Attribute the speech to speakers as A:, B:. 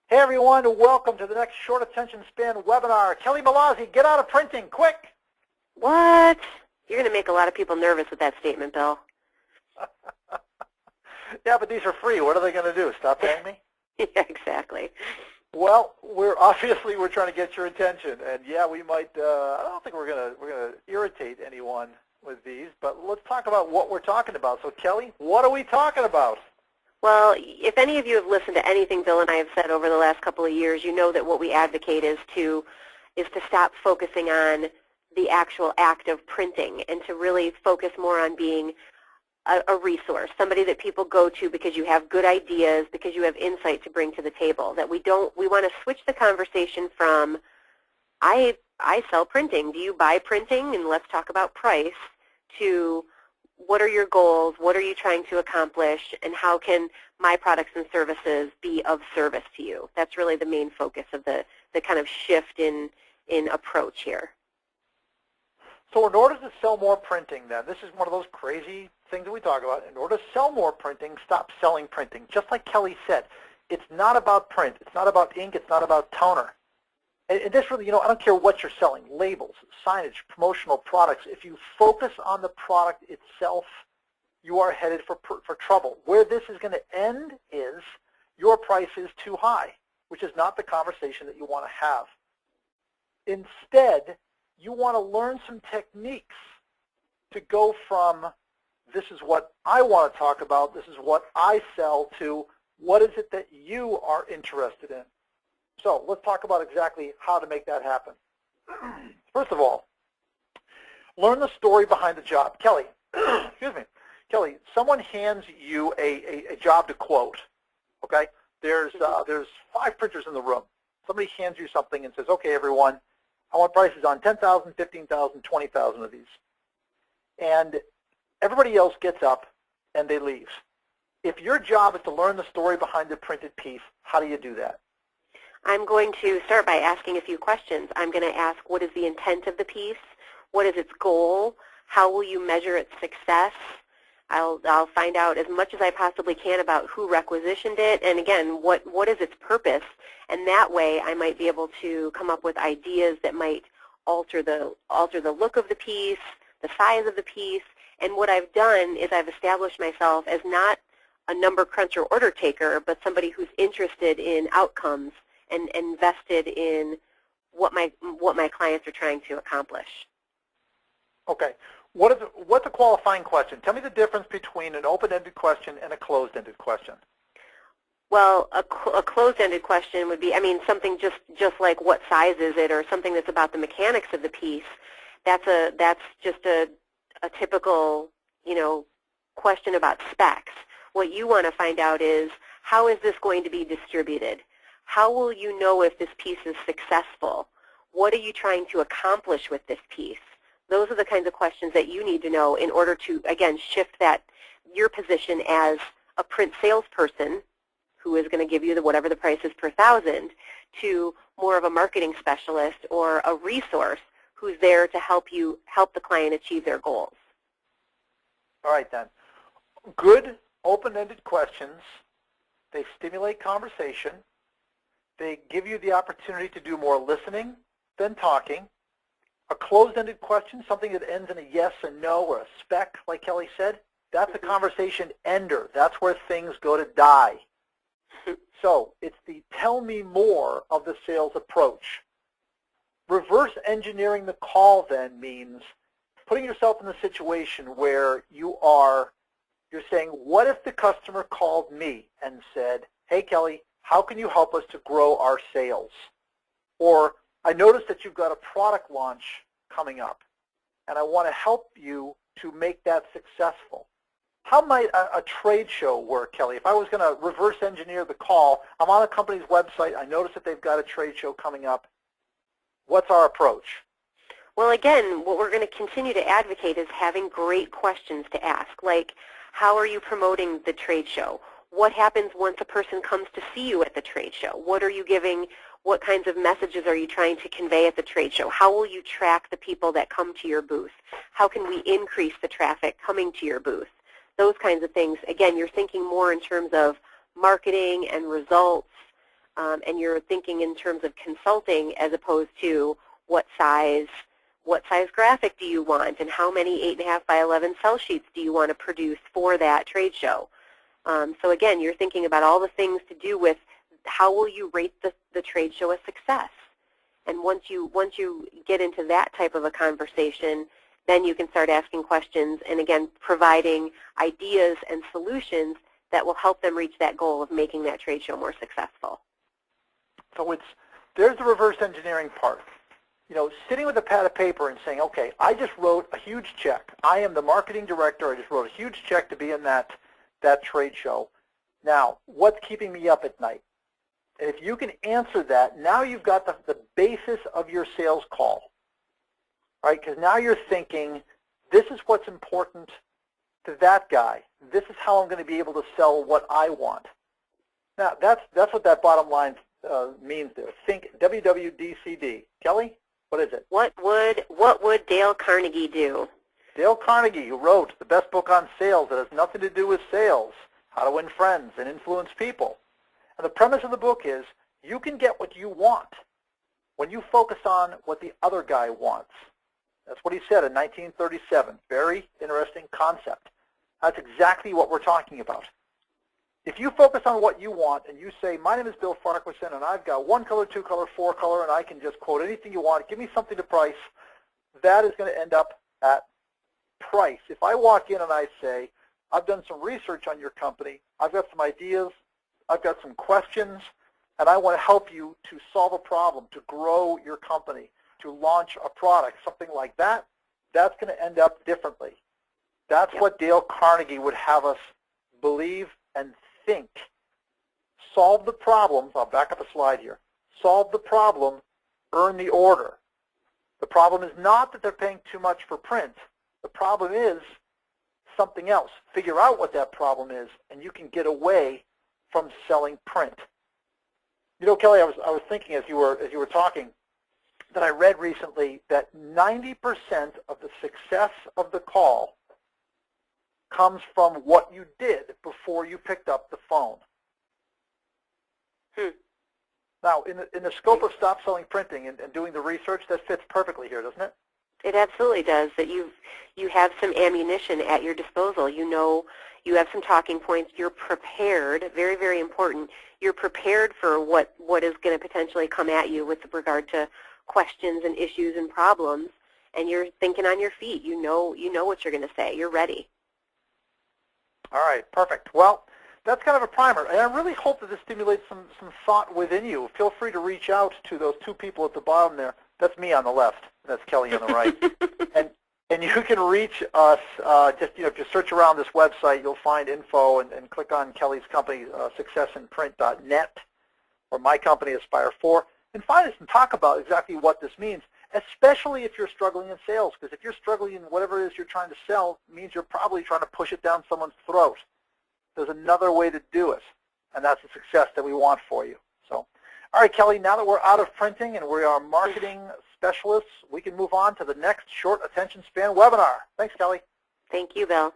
A: Hey everyone, welcome to the next short attention span webinar. Kelly Malazzi, get out of printing, quick!
B: What? You're going to make a lot of people nervous with that statement, Bill.
A: Yeah, but these are free. What are they going to do? Stop paying me?
B: Yeah, exactly.
A: Well, we're trying to get your attention, and yeah, we might. I don't think we're gonna irritate anyone with these, but let's talk about what we're talking about. So, Kelly, what are we talking about?
B: Well, if any of you have listened to anything Bill and I have said over the last couple of years, you know that what we advocate is to stop focusing on the actual act of printing and to really focus more on being a resource, somebody that people go to because you have good ideas, because you have insight to bring to the table. That we want to switch the conversation from, I sell printing, do you buy printing, and let's talk about price, to what are your goals, what are you trying to accomplish, and how can my products and services be of service to you? That's really the main focus of the kind of shift in approach here.
A: So in order to sell more printing, then, this is one of those crazy things that we talk about. In order to sell more printing, stop selling printing. Just like Kelly said, it's not about print. It's not about ink. It's not about toner. And this really, I don't care what you're selling, labels, signage, promotional products. If you focus on the product itself, you are headed for trouble. Where this is going to end is your price is too high, which is not the conversation that you want to have. Instead, you want to learn some techniques to go from this is what I want to talk about, this is what I sell, to what is it that you are interested in. So let's talk about exactly how to make that happen. First of all, learn the story behind the job. Kelly, excuse me. Kelly, someone hands you a job to quote, okay? There's 5 printers in the room. Somebody hands you something and says, okay, everyone, I want prices on 10,000, 15,000, 20,000 of these. And everybody else gets up and they leave. If your job is to learn the story behind the printed piece, how do you do that?
B: I'm going to start by asking a few questions. I'm going to ask, what is the intent of the piece? What is its goal? How will you measure its success? I'll find out as much as I possibly can about who requisitioned it, and again, what is its purpose? And that way, I might be able to come up with ideas that might alter the look of the piece, the size of the piece. And what I've done is I've established myself as not a number cruncher order taker, but somebody who's interested in outcomes and invested in what my clients are trying to accomplish.
A: Okay. What's a qualifying question? Tell me the difference between an open-ended question and a closed-ended question.
B: Well, a closed-ended question would be, something just like what size is it, or something that's about the mechanics of the piece. That's just a typical, question about specs. What you want to find out is, how is this going to be distributed? How will you know if this piece is successful? What are you trying to accomplish with this piece? Those are the kinds of questions that you need to know in order to, again, shift your position as a print salesperson who is going to give you whatever the price is per thousand, to more of a marketing specialist or a resource who's there to help the client achieve their goals.
A: All right, then. Good open-ended questions. They stimulate conversation. They give you the opportunity to do more listening than talking. A closed-ended question, something that ends in a yes, a no, or a spec, like Kelly said, that's a conversation ender. That's where things go to die. So it's the tell me more of the sales approach. Reverse engineering the call then means putting yourself in the situation where you're saying, what if the customer called me and said, hey Kelly, how can you help us to grow our sales? Or, I noticed that you've got a product launch coming up, and I want to help you to make that successful. How might a trade show work, Kelly? If I was going to reverse engineer the call, I'm on a company's website, I noticed that they've got a trade show coming up. What's our approach?
B: Well, again, what we're going to continue to advocate is having great questions to ask, like, how are you promoting the trade show? What happens once a person comes to see you at the trade show? What are you giving? What kinds of messages are you trying to convey at the trade show? How will you track the people that come to your booth? How can we increase the traffic coming to your booth? Those kinds of things. Again, you're thinking more in terms of marketing and results, and you're thinking in terms of consulting as opposed to what size graphic do you want and how many 8.5 by 11 cell sheets do you want to produce for that trade show. So again, you're thinking about all the things to do with how will you rate the trade show a success. And once you get into that type of a conversation, then you can start asking questions and again providing ideas and solutions that will help them reach that goal of making that trade show more successful.
A: So there's the reverse engineering part. You know, sitting with a pad of paper and saying, okay, I just wrote a huge check. I am the marketing director. I just wrote a huge check to be in that trade show. Now, what's keeping me up at night? And if you can answer that, now you've got the basis of your sales call, right? Because now you're thinking, this is what's important to that guy. This is how I'm going to be able to sell what I want. Now, that's what that bottom line means there. Think WWDCD. Kelly, what is it?
B: What would Dale Carnegie do?
A: Dale Carnegie, who wrote the best book on sales that has nothing to do with sales, How to Win Friends and Influence People. And the premise of the book is you can get what you want when you focus on what the other guy wants. That's what he said in 1937. Very interesting concept. That's exactly what we're talking about. If you focus on what you want and you say, my name is Bill Farquharson and I've got 1 color, 2 color, 4 color, and I can just quote anything you want, give me something to price, that is going to end up at price. If I walk in and I say, I've done some research on your company, I've got some ideas, I've got some questions, and I want to help you to solve a problem, to grow your company, to launch a product, something like that, that's going to end up differently. That's what Dale Carnegie would have us believe and think. Solve the problems. I'll back up a slide here. Solve the problem, earn the order. The problem is not that they're paying too much for print. The problem is something else. Figure out what that problem is, and you can get away from selling print. You know, Kelly, I was thinking as you were talking that I read recently that 90% of the success of the call comes from what you did before you picked up the phone. Now, in the scope of Stop Selling Printing and doing the research, that fits perfectly here, doesn't it?
B: It absolutely does. That you have some ammunition at your disposal. You know, you have some talking points. You're prepared. Very, very important. You're prepared for what is going to potentially come at you with regard to questions and issues and problems. And you're thinking on your feet. You know what you're going to say. You're ready.
A: All right, perfect. Well, that's kind of a primer, and I really hope that this stimulates some thought within you. Feel free to reach out to those two people at the bottom there. That's me on the left. That's Kelly on the right. And you can reach us just if you search around this website, you'll find info and click on Kelly's company, successinprint.net, or my company, Aspire4, and find us and talk about exactly what this means, especially if you're struggling in sales, because if you're struggling in whatever it is you're trying to sell, it means you're probably trying to push it down someone's throat. There's another way to do it, and that's the success that we want for you. So, all right, Kelly, now that we're out of printing and we are marketing specialists, we can move on to the next short attention span webinar. Thanks, Kelly.
B: Thank you, Bill.